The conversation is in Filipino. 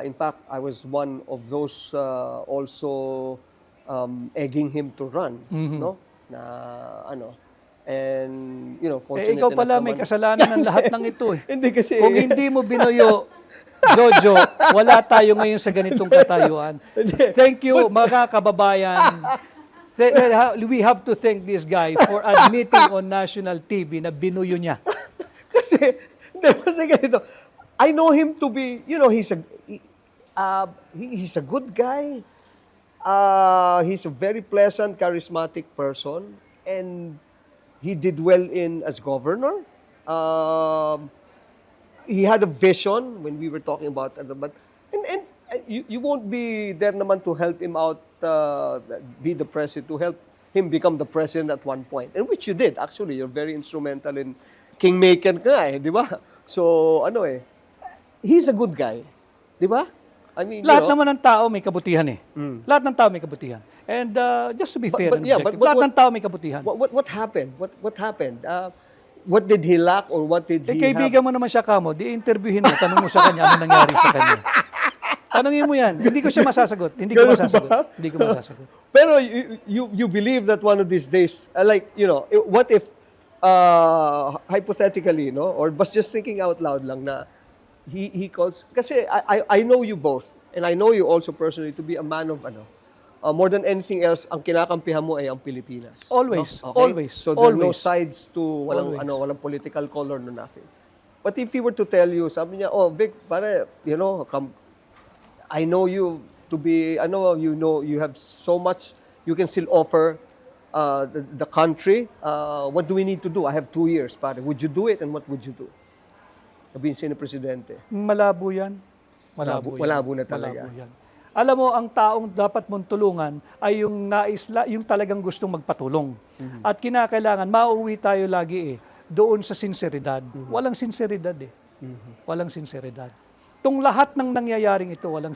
In fact, I was one of those also egging him to run, no? Na ano. And you know, fortunate Ikaw pala enough may naman. kasalanan ng lahat ng ito eh. Hindi kasi Kung hindi mo binuyo, Jojo, wala tayo ngayon sa ganitong katayuan. Thank you, mga kababayan. We have to thank this guy for admitting on national TV na binuyo niya. kasi kasi ganito. I know him to be, you know, he's a good guy. He's a very pleasant, charismatic person, and he did well as governor. He had a vision when we were talking about but and you won't be there naman to help him out, be the president, to help him become the president at one point, and which you did actually. You're very instrumental in kingmaker ka di ba? So ano he's a good guy, di ba? I mean, Lahat naman ng tao may kabutihan eh. Lahat ng tao may kabutihan. And just to be fair and objective, lahat ng tao may kabutihan. What happened? What happened? What did he lack or what did he Kaibigan mo naman siya kamo, di-interviewin mo, tanong mo sa kanya ano nangyari sa kanya. Tanungin mo yan. Hindi ko siya masasagot. Hindi ko masasagot. Hindi ko masasagot. Pero you believe that one of these days, like, you know, what if, hypothetically, no, or just thinking out loud lang na, he calls, kasi I know you both, and I know you also personally to be a man of, more than anything else, ang kinakampihan mo ay ang Pilipinas. Always. No? Okay? Always. So there are no Always. sides to, walang, Always. walang political color, no nothing. But if he were to tell you, sabi niya, oh, Vic, pare, you know, I know you to be, you have so much you can still offer the country. What do we need to do? I have 2 years, pare. Would you do it, and what would you do? Sabihin siya ni Presidente. Malabo yan. Malabo yan. Malabo na talaga. Malabo yan. Alam mo, ang taong dapat mong tulungan ay yung talagang gustong magpatulong. At kinakailangan, mauwi tayo lagi doon sa sinseridad. Walang sinseridad Walang sinseridad. Itong lahat ng nangyayaring ito, walang